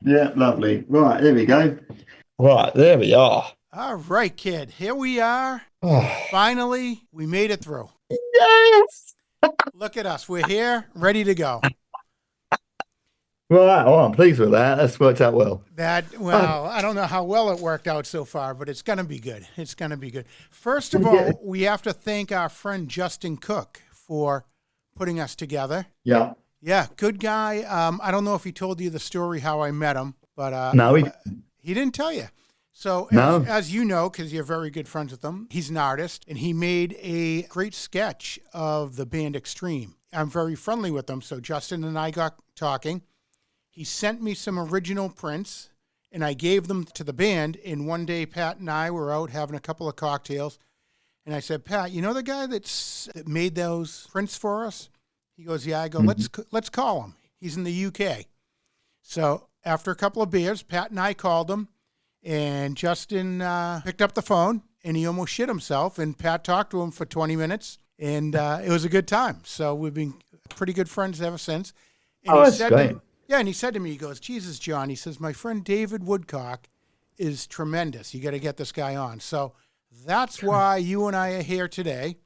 Yeah, lovely. Right, there we go. Right, there we are. All right, kid. Here we are. Oh, Finally, we made it through. yes. Look at us. We're here, ready to go. Right, oh, I'm pleased with that. That's worked out well. Oh, I don't know how well it worked out so far, but it's going to be good. It's going to be good. First did of we get all, we have to thank our friend Justin Cook for putting us together. Yeah. Yeah, good guy. I don't know if he told you the story how I met him, but No, he didn't tell you. So no. as you know, because you're very good friends with him, he's an artist, and he made a great sketch of the band Extreme. I'm very friendly with him, so Justin and I got talking. He sent me some original prints, and I gave them to the band. And one day, Pat and I were out having a couple of cocktails, and I said, "Pat, you know the guy that made those prints for us?" He goes, "Yeah." I go, Mhm. "Let's call him. He's in the UK." So after a couple of beers, Pat and I called him, and Justin picked up the phone, and he almost shit himself. And Pat talked to him for 20 minutes, and it was a good time. So we've been pretty good friends ever since. And Oh, he that's said to great. me, yeah, and he said to me, he goes, "Jesus, John," he says, "my friend David Woodcock is tremendous. You got to get this guy on." So that's why you and I are here today,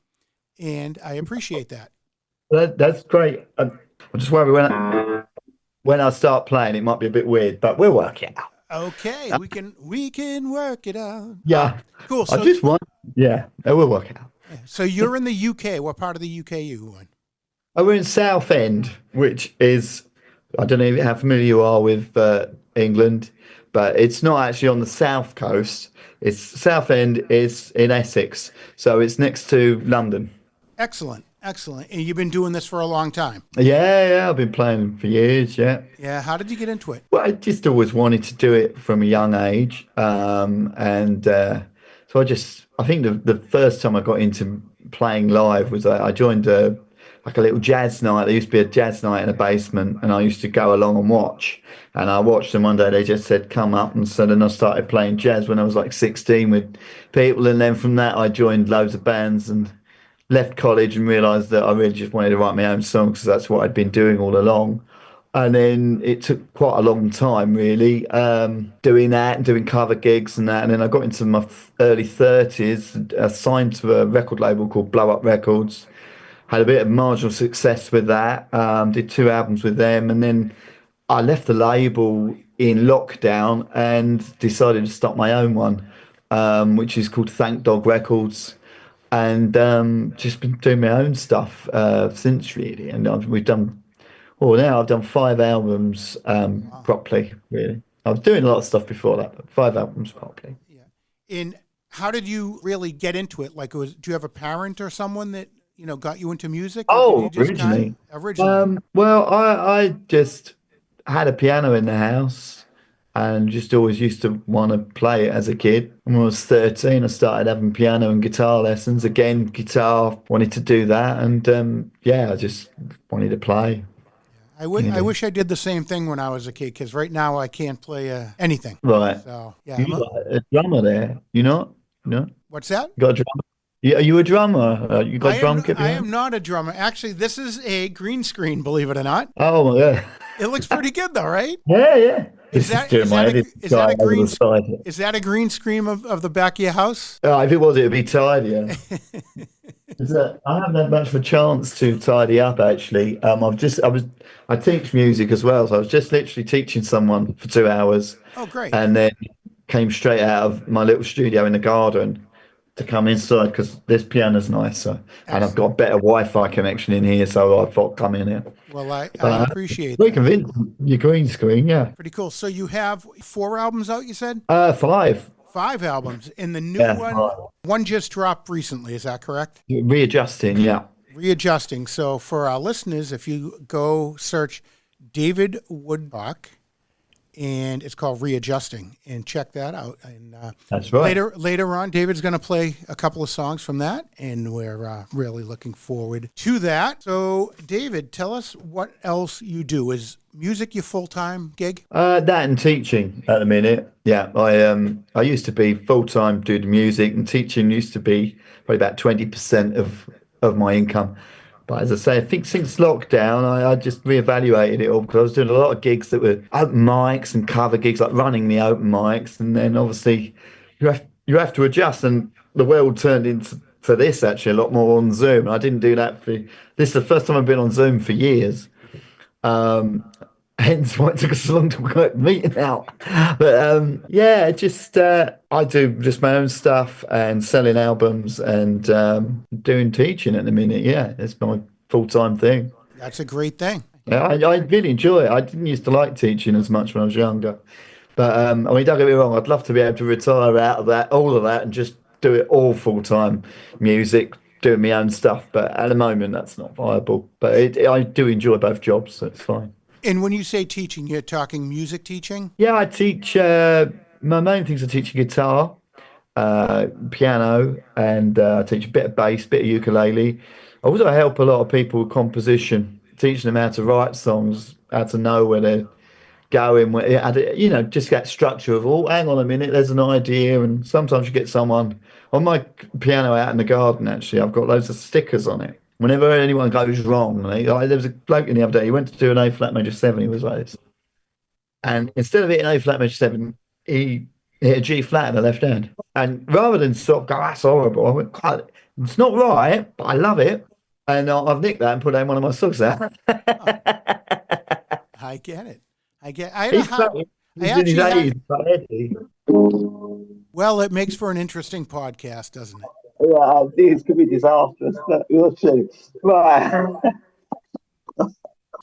and I appreciate that. That's great. I'm just worried when I start playing, it might be a bit weird, but we'll work it out. Okay, Uh, we can work it out. yeah, Cool. I just want. Yeah, we'll work it out. So you're in the UK. What part of the UK you in? Oh, we're in Southend, which is, I don't know how familiar you are with England, but it's not actually on the south coast. It's Southend is in Essex, so it's next to London. Excellent, excellent. And you've been doing this for a long time. Yeah, I've been playing for years. Yeah. Yeah. How did you get into it? Well, I just always wanted to do it from a young age, and so I think the first time I got into playing live was I joined like a little jazz night. There used to be a jazz night in a basement, and I used to go along and watch. And I watched them one day. They just said, "Come up," and so then I started playing jazz when I was like 16 with people, and then from that I joined loads of bands and left college and realised that I really just wanted to write my own songs because that's what I'd been doing all along. And then it took quite a long time, really, doing that and doing cover gigs and that. And then I got into my early 30s, signed to a record label called Blow Up Records. Had a bit of marginal success with that. Did two albums with them, and then I left the label in lockdown and decided to start my own one, which is called Thank Dog Records, and just been doing my own stuff since really. And we've done well, now I've done five albums Wow. properly, really. I was doing a lot of stuff before that, but five albums properly. Yeah. And how did you really get into it? Like, do you have a parent or someone that got you into music, or did you Oh, just kind originally. of originally? Well, I just had a piano in the house and just always used to want to play it as a kid. When I was 13, I started having piano and guitar lessons. Again, guitar, wanted to do that. And yeah, I just wanted to play, I really. wish I did the same thing when I was a kid because right now I can't play anything. Right. So yeah, You got a drummer there. You not? No? what's that? You got a drummer? Yeah, are you a drummer? You got a drum kit I behind? am not a drummer. Actually, this is a green screen. Believe it or not, Oh my God. it looks pretty good though, right? Yeah, yeah. Is This is that doing is my that a edit is guy that a over green the side. is that a green screen of the back of your house? If it was, it'd be tidier. I haven't had much of a chance to tidy up actually. I teach music as well, so I was just literally teaching someone for 2 hours, Oh, great. and then came straight out of my little studio in the garden to come inside because this piano's nicer, and I've got a Excellent. better Wi-Fi connection in here, so I thought come in here. Well, I But appreciate very that. convincing. Your green screen, yeah. Pretty cool. So you have four albums out, you said? Five. Five albums. And the new Yeah, one just dropped recently. Is that correct? readjusting. Yeah, Readjusting. So for our listeners, if you go search David Woodcock, and it's called Readjusting, and check that out. And that's right. later on, David's going to play a couple of songs from that, and we're really looking forward to that. So, David, tell us what else you do. Is music your full time gig? That and teaching at the minute. Yeah, I used to be full time doing music, and teaching used to be probably about 20% of my income. But as I say, I think since lockdown, I just reevaluated it all because I was doing a lot of gigs that were open mics and cover gigs, like running the open mics, and then obviously you have to adjust, and the world turned into this actually a lot more on Zoom. I didn't do that for this is the first time I've been on Zoom for years. Um, Hence why it took us so long to work the meeting out. But yeah, just I do just my own stuff and selling albums and doing teaching at the minute. Yeah, it's my full-time thing. That's a great thing. Yeah, I really enjoy it. I didn't used to like teaching as much when I was younger. But I mean, don't get me wrong, I'd love to be able to retire out of that, all of that, and just do it all full-time music, doing my own stuff. But at the moment, that's not viable. But I do enjoy both jobs, so it's fine. And when you say teaching, you're talking music teaching? Yeah, I teach. My main things are teaching guitar, piano, and I teach a bit of bass, bit of ukulele. I also help a lot of people with composition, teaching them how to write songs, how to know where they're going, just that structure of, oh, hang on a minute, there's an idea. And sometimes you get someone on my piano out in the garden, actually, I've got loads of stickers on it. Whenever anyone goes wrong, there was a bloke in the other day, he went to do an A flat major seven, he was like this. And instead of hitting A flat major seven, he hit a G flat in the left hand. And rather than sort of go, that's horrible, I went, "God, it's not right, but I love it. And I've nicked that and put that in one of my songs out. Oh, I get it. I had a He's hard, funny. I He's in his actually had, 80s, but Eddie. well, it makes for an interesting podcast, doesn't it? Yeah, these could be disastrous, but we'll see. Right.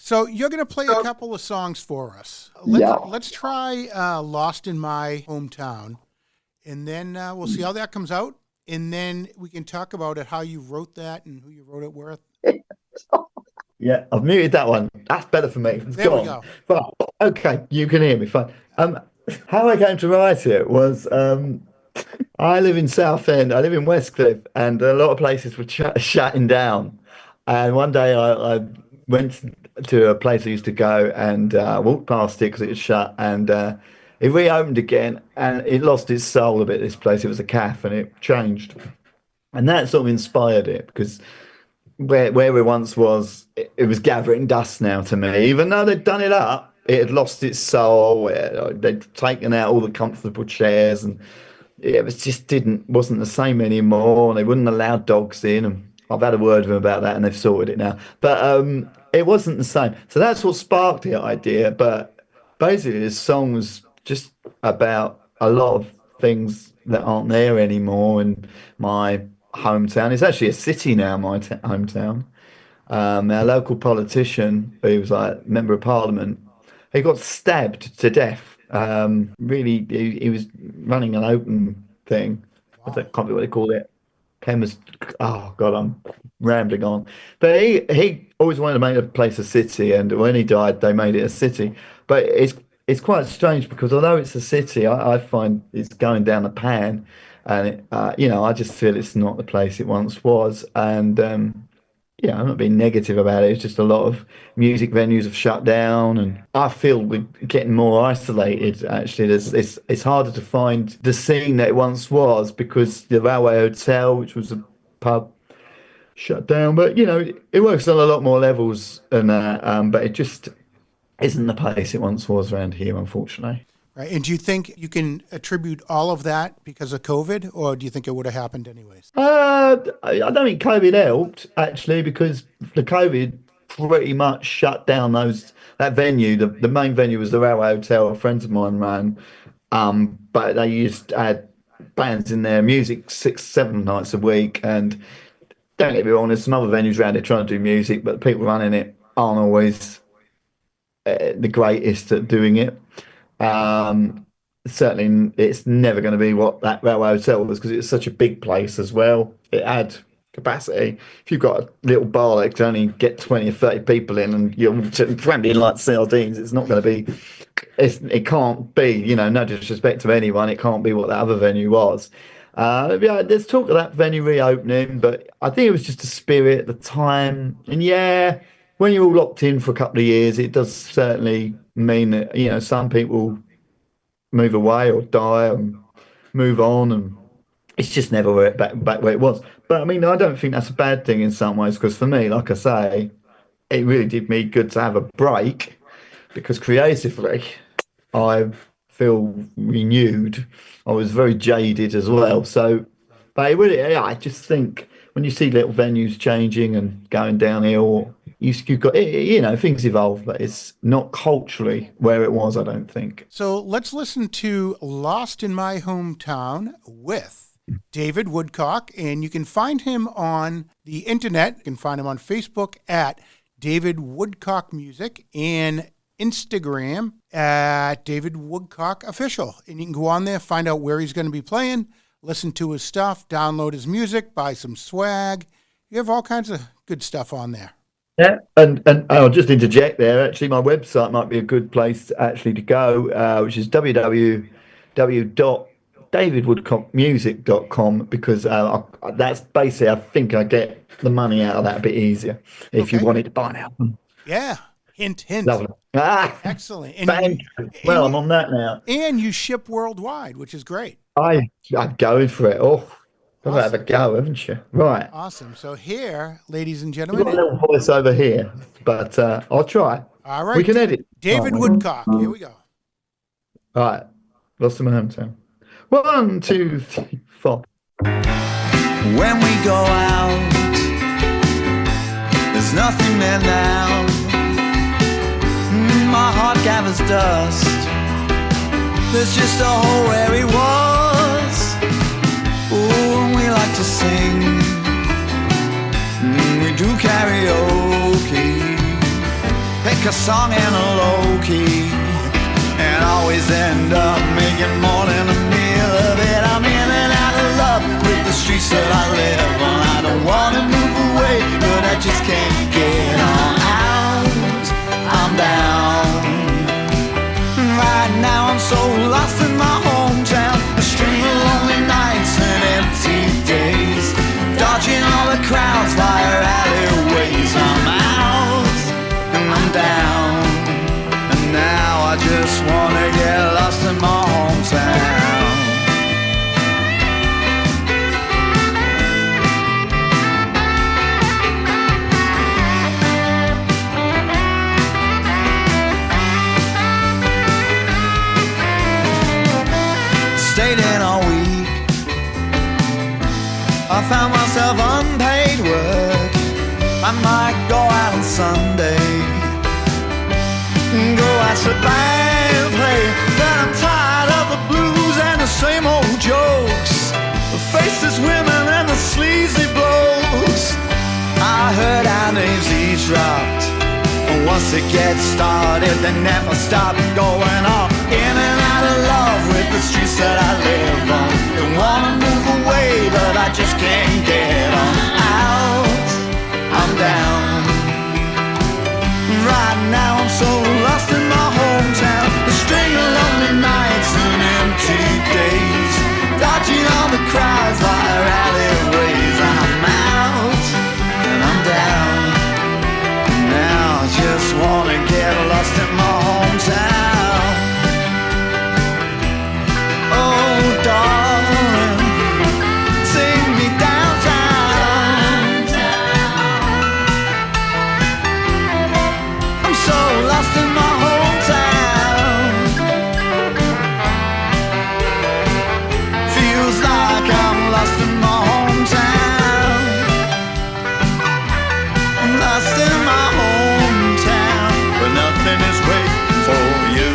So you're going to play a couple of songs for us. Let's Yeah. let's try "Lost in My Hometown," and then we'll see how that comes out, and then we can talk about it, how you wrote that, and who you wrote it with. Yeah, I've muted that one. That's better for me. It's There we gone. go. But okay, you can hear me fine. How I came to write it was I live in Southend. I live in Westcliff, and a lot of places were shutting down. And one day I went to a place I used to go and walked past it because it was shut, and it reopened again, and it lost its soul a bit. This place, it was a cafe, and it changed, and that sort of inspired it because where it once was, it was gathering dust now to me. Even though they'd done it up, it had lost its soul. They'd taken out all the comfortable chairs, and it was just didn't wasn't the same anymore. And they wouldn't allow dogs in. And I've had a word with them about that, and they've sorted it now. But it wasn't the same. So that's what sparked the idea. But basically, this song was just about a lot of things that aren't there anymore in my hometown. It's actually a city now, my hometown. Our local politician, who was like member of parliament, he got stabbed to death. Really, he was running an open thing. I Wow. can't remember what they called it. Chemist. Oh God, I'm rambling on. But he always wanted to make a place a city, and when he died, they made it a city. But it's quite strange because although it's a city, I find it's going down the pan, and I just feel it's not the place it once was. And yeah, I'm not being negative about it. It's just a lot of music venues have shut down, and I feel we're getting more isolated. Actually, it's harder to find the scene that it once was because the Railway Hotel, which was a pub, shut down. But it works on a lot more levels than that. But it just isn't the place it once was around here, unfortunately. Right. And do you think you can attribute all of that because of COVID, or do you think it would have happened anyways? I don't think COVID helped actually because the COVID pretty much shut down that venue. The main venue was the Railway Hotel. Friends of mine ran, but they used to add bands in their music 6, 7 nights a week. And don't get me wrong, there's some other venues around there trying to do music, but the people running it aren't always the greatest at doing it. Um, Certainly, it's never going to be what that Railway Hotel was because it's such a big place as well. It had capacity. If you've got a little bar that can only get 20 or 30 people in and you're crammed in like sardines, it's not Right. going to be, it can't be, no disrespect to anyone, it can't be what that other venue was. Yeah, there's talk of that venue reopening, but I think it was just the spirit, the time. And yeah, when you're all locked in for a couple of years, it does certainly mean that, some people move away or die and move on. And it's just never back where it was. But I mean, I don't think that's a bad thing in some ways because for me, like I say, it really did me good to have a break because creatively, I feel renewed. I was very jaded as well. So, but it really, yeah, I just think when you see little venues changing and going downhill, you've got, things evolve, but it's not culturally where it was, I don't think. So let's listen to Lost in My Hometown with David Woodcock. And you can find him on the internet. You can find him on Facebook at David Woodcock Music and Instagram at David Woodcock Official. And you can go on there, find out where he's going to be playing, listen to his stuff, download his music, buy some swag. You have all kinds of good stuff on there. Yeah, and I'll just interject there. Actually, my website might be a good place actually to go, which is www.davidwoodcockmusic.com because that's basically I think I get the money out of that a bit easier if you Okay. wanted to buy an album. Yeah. Hint, hint. Lovely. Ah, Excellent. thank you. And Well, you I'm on that now. and you ship worldwide, which is great. I'm going for it. Oh, got to have a Awesome. go, haven't you? Right. Awesome. So here, ladies and You've got a gentlemen, little voice over here, but I'll try. all We right, can edit. Can't David we? Woodcock. Here we go. All right. Lost in my hometown. One, two, three, four. When we go out, there's nothing there now. My heart gathers dust. There's just a hole where he was. Oh, and we like to sing. We do karaoke. Pick a song in a low key, and always end up making more than a meal of it. I'm in and out of love with the streets that I live on. I don't wanna move away, but I just can't get on out. I'm down. Right now I'm so lost in my hometown. A string of lonely nights and empty days, dodging all the crowds via alleyways. I'm out and I'm down, and now I just wanna get lost in my hometown. Stayed in all week. I found myself unpaid work. I might go out on Sunday, go watch the band play. But I'm tired of the blues and the same old jokes, the faceless women and the sleazy blokes. I heard our names eavesdropped. Once it gets started, they never stop going on. In and out of love with the streets that I live on. Don't wanna move away, but I just can't get on out. I'm down. Right now I'm so lost in my hometown. A string of lonely nights and empty days, dodging all the crowds via alleyways. I'm out and I'm down. Now I just wanna get lost in my hometown. Oh, darling, take me downtown. I'm so lost in my hometown. Feels like I'm lost in my hometown. I'm lost in my hometown, but nothing is waiting for you.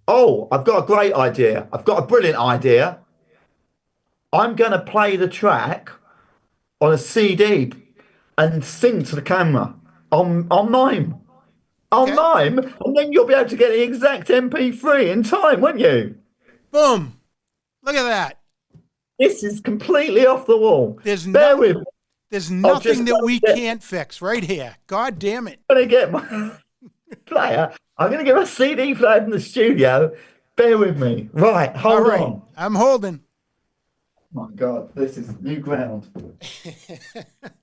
Oh, I've got a great idea. I've got a brilliant idea. I'm going to play the track on a CD and sing to the camera on mime. On Okay. mime, and then you'll be able to get the exact MP3 in time, won't you? Boom. Look at that. This is completely off the wall. There's Bear no with me. there's I've just nothing that got to we get, can't fix right here. God damn it. gonna get my player. I'm going to get my CD player from the studio. Bear with me. Right, All hold right. on. I'm holding. My God, this is new ground.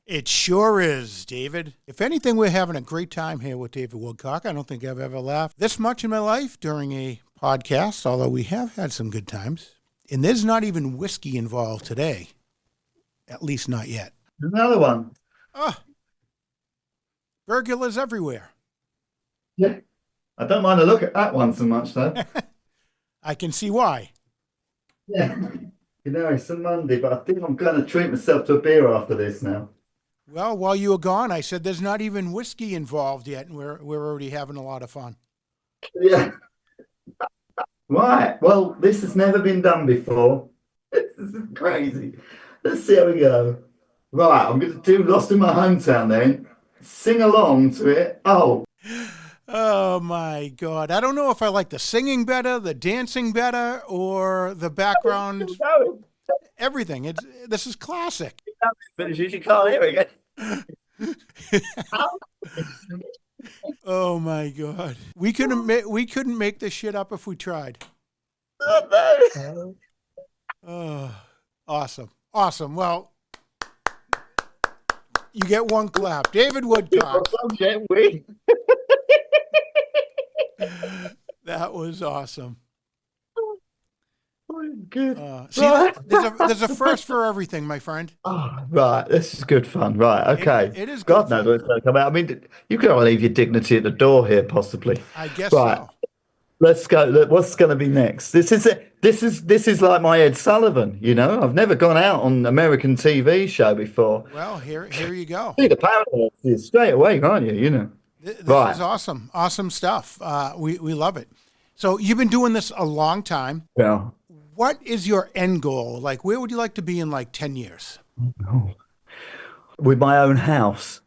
It sure is, David. If anything, we're having a great time here with David Woodcock. I don't think I've ever laughed this much in my life during a podcast, although we have had some good times. And there's not even whiskey involved today, at least not yet. Another one. Oh, burglars everywhere. Yeah. I don't mind a look at that one so much, though. I can see why. Yeah. You know, it's a Monday, but I think I'm going to treat myself to a beer after this now. Well, while you were gone, I said there's not even whiskey involved yet, and we're already having a lot of fun. Yeah. Right. Well, this has never been done before. This is crazy. Let's see how we go. Right. I'm going to do Lost in My Hometown then. Sing along to it. Oh. Oh my God. I don't know if I like the singing better, the dancing better, or the background, everything. This is classic. Finishes. You can't hear it again. Oh my God. We couldn't make this shit up if we tried. Oh, Oh, awesome. Awesome. Well, you get one clap. David Woodcock. no. That was awesome. Good. See, there's a first for everything, my friend. Oh, right, this is good fun. Right, okay. It is God good knows fun. what's going to come out. I mean, you could all leave your dignity at the door here, possibly. I guess Right, so. let's go. Look, what's going to be next? This is it. This is like my Ed Sullivan. You know, I've never gone out on an American TV show before. Well, here you go. See the parallels straight away, can't you? You know. This Right. is awesome. Awesome stuff. We love it. So you've been doing this a long time. Well, What is your end goal? Like, where would you like to be in like 10 years? with my own house.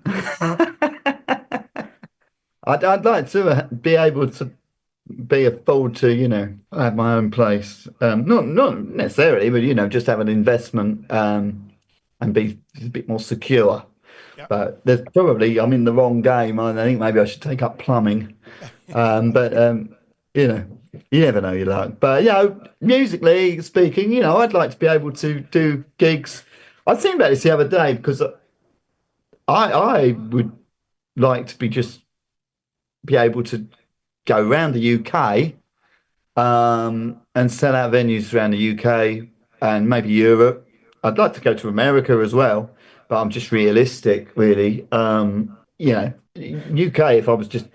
I'd like to be able to be afford to, have my own place. Not necessarily, but just have an investment and be a bit more secure. Yep. But there's probably I'm in the wrong game. I think maybe I should take up plumbing. But you never know your luck. But musically speaking, I'd like to be able to do gigs. I was thinking about this the other day because I would like to be able to go around the UK and sell out venues around the UK and maybe Europe. I'd like to go to America as well, but I'm just realistic, really. UK, if I was just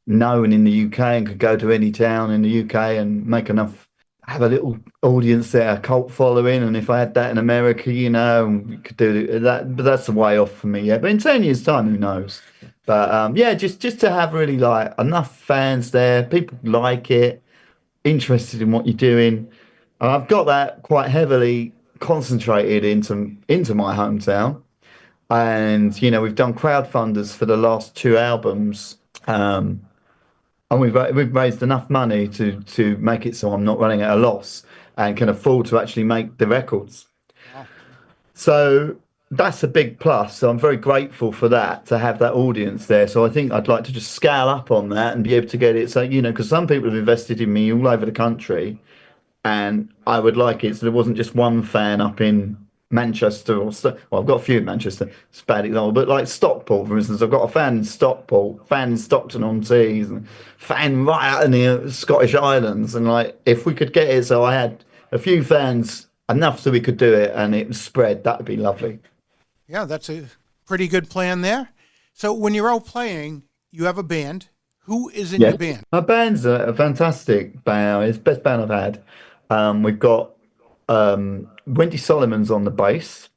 known in the UK and could go to any town in the UK and make enough, have a little audience there, a cult following, and if I had that in America, and we could do that, but that's a way off for me, yeah. But in 10 years' time, who knows? But just to have really like enough fans there, people like it, interested in what you're doing. And I've got that quite heavily concentrated into my hometown. And we've done crowdfunders for the last two albums. And we've raised enough money to make it so I'm not running at a loss and can afford to actually make the records. Wow. So that's a big plus. So I'm very grateful for that, to have that audience there. So I think I'd like to just scale up on that and be able to get it. So, because some people have invested in me all over the country, and I would like it so there wasn't just one fan up in Manchester well, I've got a few in Manchester. It's a bad example, but like Stockport, for instance, I've got a fan in Stockport, fan in Stockton-on-Tees, and fan right out in the Scottish Islands. And like, if we could get it so I had a few fans, enough so we could do it and it was spread, that would be lovely. Yeah, that's a pretty good plan there. So when you're out playing, you have a band. Who is in your band? Our band's a fantastic band. It's the best band I've had. We've got Wendy Solomon's on the bass.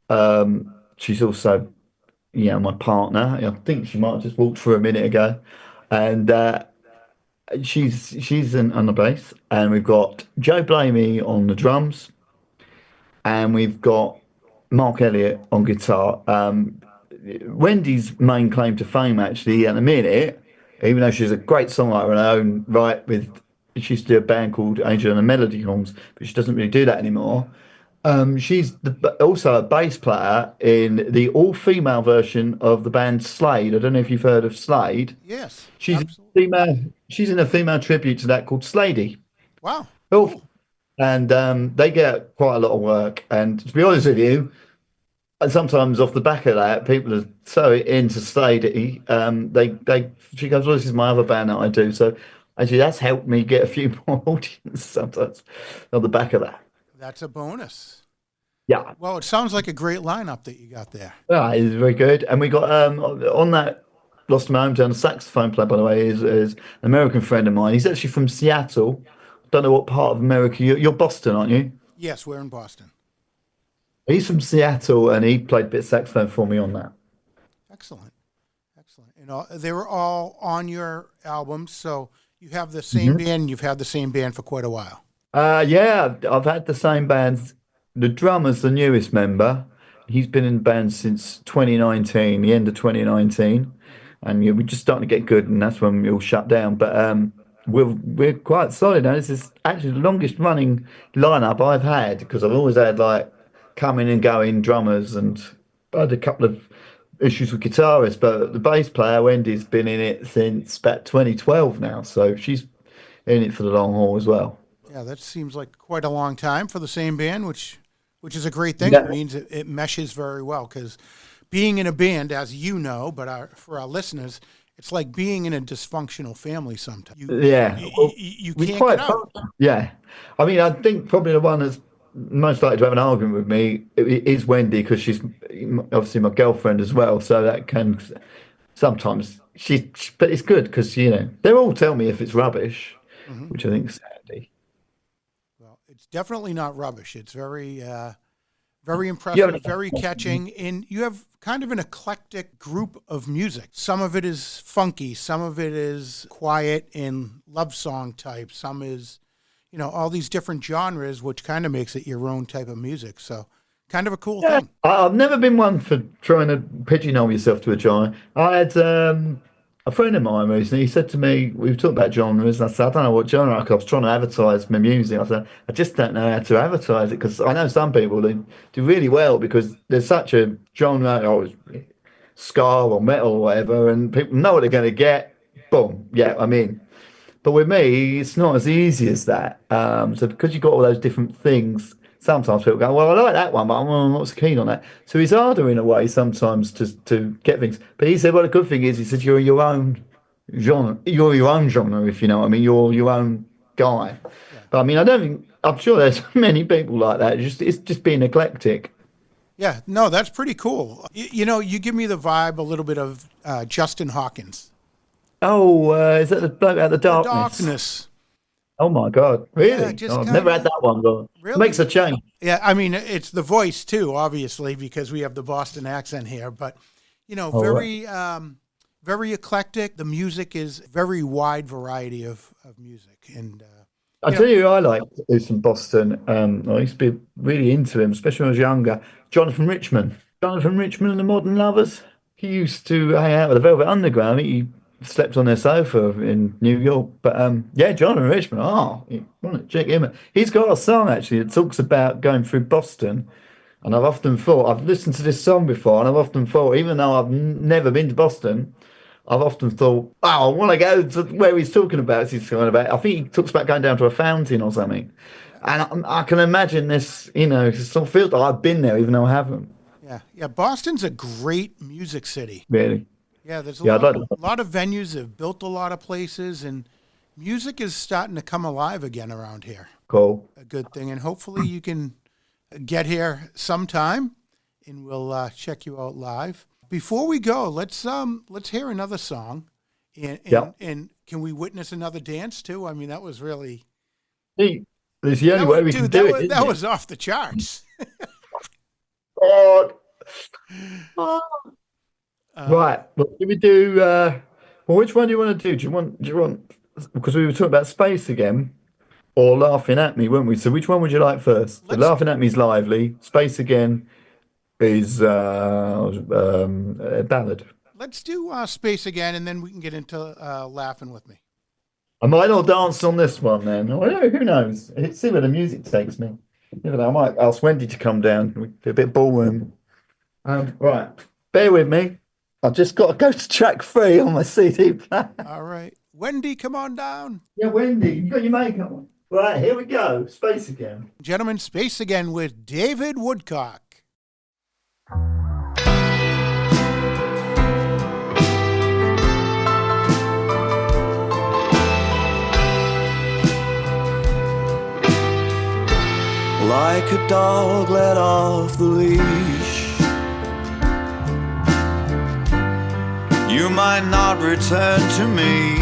She's also, my partner. I think she might have just walked through a minute ago, and she's on the bass. And we've got Joe Blamey on the drums, and we've got Mark Elliott on guitar. Wendy's main claim to fame, actually, at the minute, even though she's a great songwriter in her own right, with she used to do a band called Angel and the Melody Horns, but she doesn't really do that anymore. She's also a bass player in the all-female version of the band Slade. I don't know if you've heard of Slade. Yes, She's a absolutely. female. She's in a female tribute to that called Slady. Wow, Oh, cool. and they get quite a lot of work. And to be honest with you, and sometimes off the back of that, people are so into Slady. She goes, "Well, this is my other band that I do." So actually, that's helped me get a few more audience sometimes on the back of that. That's a bonus. Yeah. Well, it sounds like a great lineup that you got there. Yeah, he's very good. And we got on that Lost in My Hometown, the saxophone player, by the way, is an American friend of mine. He's actually from Seattle. Don't know what part of America you're Boston, aren't you? Yes, we're in Boston. He's from Seattle and he played a bit of saxophone for me on that. Excellent, excellent. And they were all on your albums, so you have the same Mhm. band. You've had the same band for quite a while. Yeah, I've had the same bands. The drummer's the newest member. He's been in the band since 2019, the end of 2019, Hmm. and yeah, we're just starting to get good, and that's when we all shut down. But we're quite solid now. This is actually the longest running lineup I've had because I've always had like coming and going drummers, and I had a couple of issues with guitarists, but the bass player Wendy's been in it since about 2012 now, so she's in it for the long haul as well. Yeah, that seems like quite a long time for the same band, which is a great thing. It Yeah, means it meshes very well because being in a band, as you know, but for our listeners, it's like being in a dysfunctional family sometimes. yeah. Well, You we can't get quite, out. yeah. I mean, I think probably the one that's most likely to have an argument with me is Wendy because she's obviously my girlfriend as well. So that can sometimes but it's good because they all tell me if it's rubbish, Hmm. which I think is handy. Well, it's definitely not rubbish. It's very You have impressive, very catching, and you have kind of an eclectic group of music. Some of it is funky, some of it is quiet and love song type, some is, all these different genres, which kind of makes it your own type of music. So, kind of a cool Yeah, thing. I've never been one for trying to pigeonhole yourself to a genre. I had a friend of mine recently. He said to me, "We were talking about genres," and I said, "I don't know what genre." I was trying to advertise my music. I said, "I just don't know how to advertise it because I know some people who do really well because there's such a genre, ska or metal or whatever, and people know what they're going to get. Boom, yeah, I'm in." But with me, it's not as easy as that. So because you've got all those different things, sometimes people go, "Well, I like that one, but I'm not so keen on that." So it's harder in a way sometimes to get things. But he said, "Well, the good thing is," he said, "you're your own genre. You're your own genre, if you know what I mean. You're your own guy." Yeah. But I mean, I don't think I'm sure there's many people like that. It's just being eclectic. Yeah, no, that's pretty cool. You give me the vibe a little bit of Justin Hawkins. Oh, is that the bloke out of the The darkness? darkness. Oh my God, Yeah, really? just Oh, I've never kind had of that one, but it makes really. a change. Yeah, I mean, it's the voice too, obviously, because we have the Boston accent here. But All right. very eclectic. The music is very wide variety of music, and I tell you, who I like is from Boston. I used to be really into him, especially when I was younger. Jonathan Richman. Jonathan Richman and the Modern Lovers. He used to hang out with the Velvet Underground. He slept on their sofa in New York. But yeah, Jonathan Richman. Oh, you want to check him out. He's got a song actually that talks about going through Boston. And I've often thought, I've listened to this song before, and I've often thought, even though I've never been to Boston, I've often thought, oh, I want to go to where he's talking about. He's talking about. I think he talks about going down to a fountain or something, yeah, and I can imagine this. It sort of feels like I've been there, even though I haven't yeah. Boston's a great music city. really. Yeah, there's Yeah, I'd like to. a lot of venues. Have built a lot of places, and music is starting to come alive again around here. Cool. A good thing, and hopefully you can get here sometime, and we'll check you out live. Before we go, let's hear another song, and Yeah. can we witness another dance too? I mean, that was really See, it's the only that was, way we can dude. do it, isn't That it? was off the charts. God. Oh. Uh, Right. Well, do we do? Well, which one do you want to do? Do you want? Because we were talking about space again. Or laughing at me, weren't we? So which one would you like first? The let's laughing at me is lively. Space again is a ballad. let's do space again, and then we can get into laughing with me. I might not dance on this one then. Oh, who knows? Let's see where the music takes me. Never know. I might ask Wendy to come down. We do a bit of ballroom. Right. Bear with me. I've just got to go to track 3 on my CD player. All right. Wendy, come on down. Yeah, Wendy, you got your makeup on. Right, here we go. Space again. Gentlemen, Space Again with David Woodcock. Like a dog let off the leash, you might not return to me.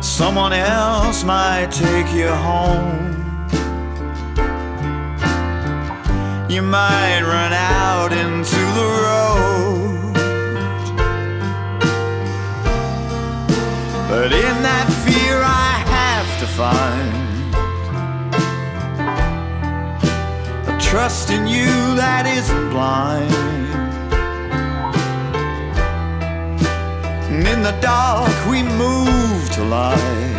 Someone else might take you home. You might run out into the road, but in that fear I have to find a trust in you that isn't blind. And in the dark we move to light.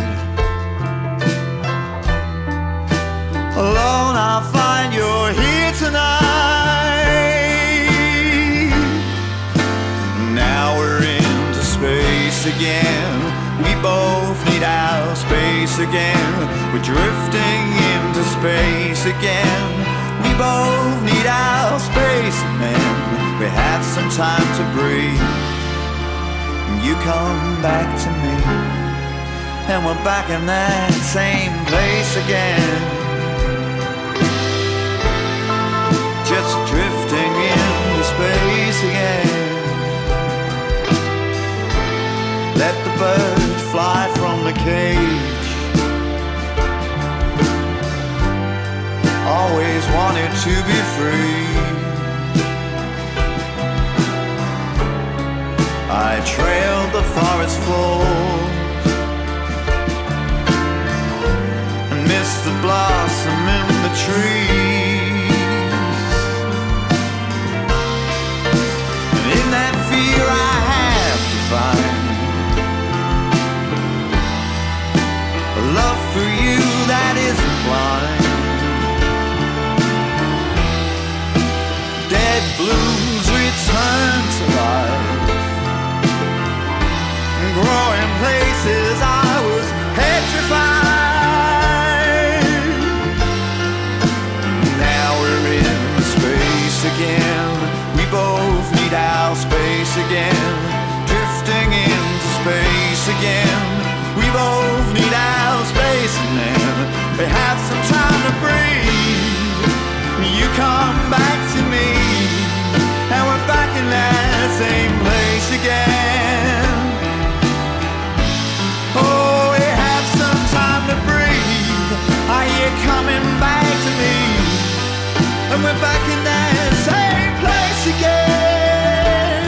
Alone I'll find you're here tonight. Now we're into space again. We both need our space again. We're drifting into space again. We both need our space, and then we have some time to breathe. You come back to me, and we're back in that same place again. Just drifting into space again. Let the bird fly from the cage. Always wanted to be free. I trailed the forest floor and missed the blossom in the trees. And in that fear I have to find a love for you that isn't blind. Dead blooms return to life, growing places I was petrified. Now we're in space again. We both need our space again. Drifting into space again. We both need our space, and then we have some time to breathe. You come back to me, and we're back in that same place again. Oh, we have some time to breathe. Are you coming back to me? And we're back in that same place again.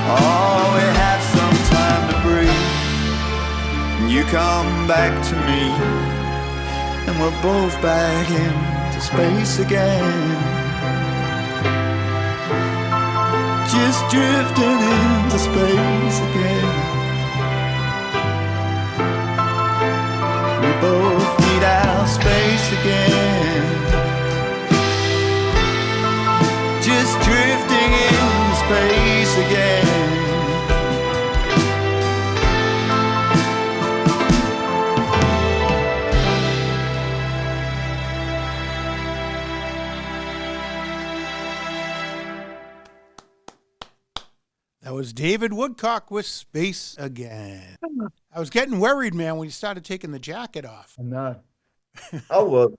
Oh, we have some time to breathe. You come back to me, and we're both back into space again. Just drifting into space again. We both need our space again. Just drifting into space again. That was David Woodcock with Space Again. I was getting worried, man, when you started taking the jacket off. No. Oh, well.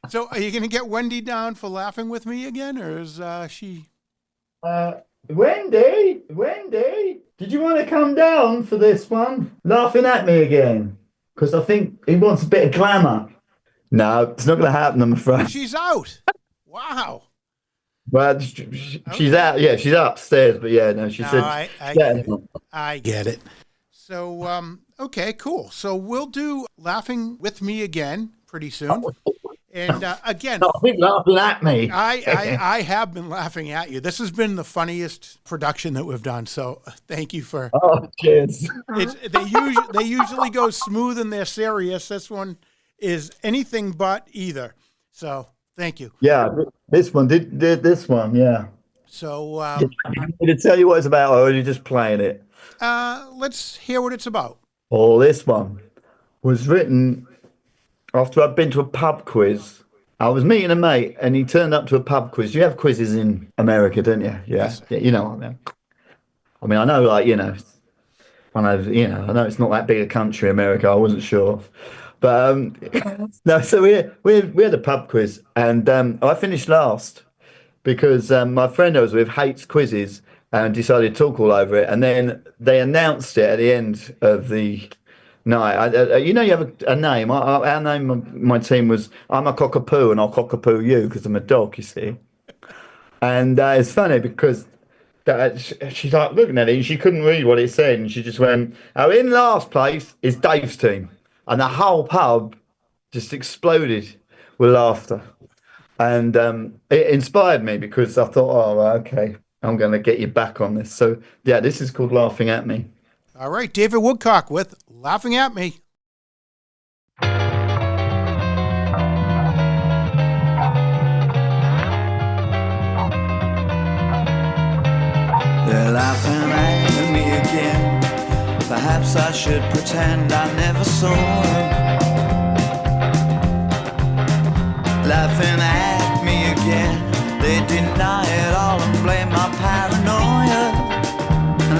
So are you going to get Wendy down for laughing with me again, or is she... Wendy, did you want to come down for this one? Laughing at me again? Because I think he wants a bit of glamour. No, it's not going to happen, I'm afraid. She's out. Wow. Well, she's out. Yeah, she's upstairs. But yeah, no, she said. I get it. So, okay, cool. So we'll do Laughing with Me again pretty soon. And again, I think laughing at me. I have been laughing at you. This has been the funniest production that we've done. So thank you for. Oh, cheers. They usually go smooth and they're serious. This one is anything but either. So thank you. Yeah, this one did this one. Yeah. So Did it tell you what it's about, or are you just playing it? let's hear what it's about. Oh, this one was written after I'd been to a pub quiz. I was meeting a mate, and he turned up to a pub quiz. You have quizzes in America, don't you? Yeah, Yes, sir. yeah, you know what I mean. I mean, I know, like, I know it's not that big a country, America. I wasn't sure, but no. So we had a pub quiz, and I finished last because my friend I was with hates quizzes and decided to talk all over it. And then they announced it at the end of the night. You know, you have a name. Our name, of my team was I'm a cockapoo and I'll cockapoo you because I'm a dog, you see. And it's funny because she's like looking at it and she couldn't read what it said. And she just went, oh, in last place is Dave's team. And the whole pub just exploded with laughter. And it inspired me because I thought, oh, well, okay, I'm going to get you back on this. So, yeah, this is called Laughing at Me. All right, David Woodcock with Laughing at Me. They're laughing at me again. Perhaps I should pretend I never saw them. Laughing at me again. They deny it all and blame my paranoia.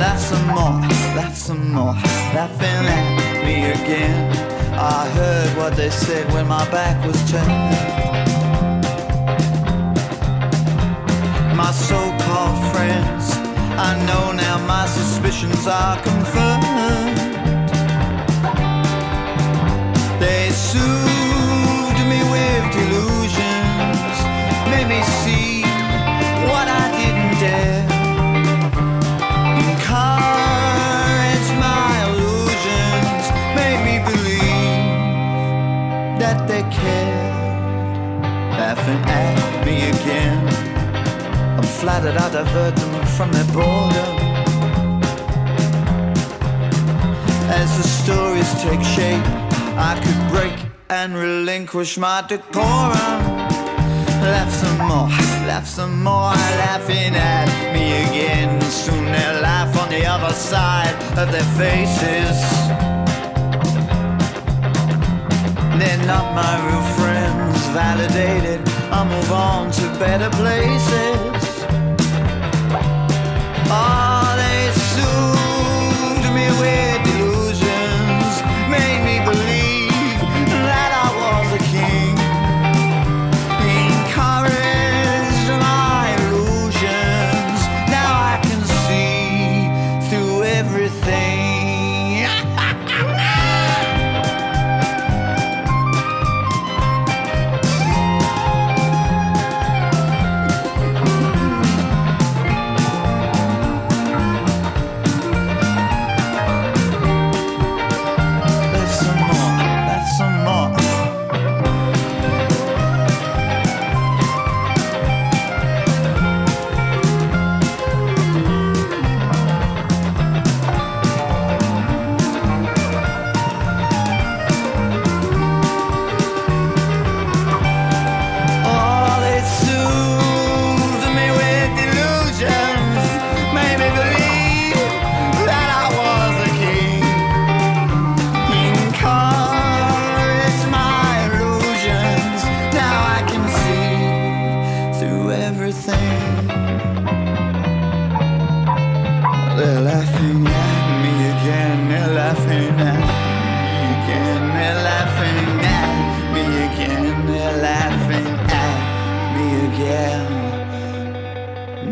Laugh some more, laugh some more. Laughing at me again. I heard what they said when my back was turned. My so-called friends, I know now my suspicions are confirmed. They soothed me with delusions, made me see what I didn't dare, encouraged my illusions, made me believe that they cared. Laughing at me again. I'm flattered I divert them from their boredom. As the stories take shape, I could break and relinquish my decorum. Laugh some more, laughing at me again. Soon they'll laugh on the other side of their faces. They're not my real friends, validated. I'll move on to better places. Oh, they soothed me with delusions, made me believe that I was a king, encouraged my illusions. Now I can see through everything. They're laughing at me again. They're laughing at me again. They're laughing at me again. They're laughing at me again.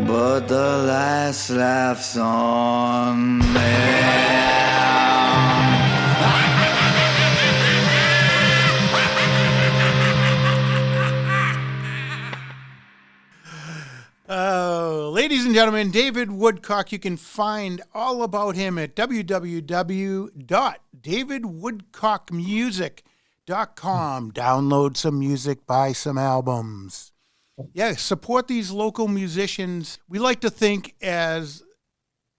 But the last laugh's on them. Ladies and gentlemen, David Woodcock. You can find all about him at www.davidwoodcockmusic.com. woodcock.com. Download some music, buy some albums. Yeah, support these local musicians. We like to think as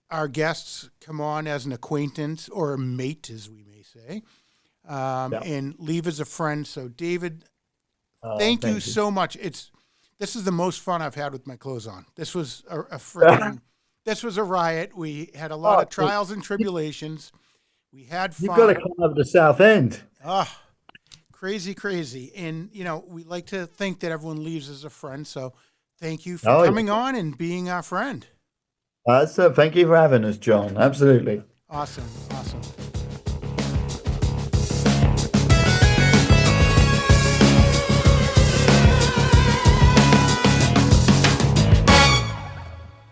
our guests come on as an acquaintance or a mate, as we may say, and leave as a friend. So, David, thank you so much. This is the most fun I've had with my clothes on. This was this was a riot. We had a lot of trials and tribulations. We had fun. You've got to come over to South End. Crazy, crazy. And, we like to think that everyone leaves as a friend. So thank you for coming on and being our friend. So thank you for having us, John. Absolutely. Awesome.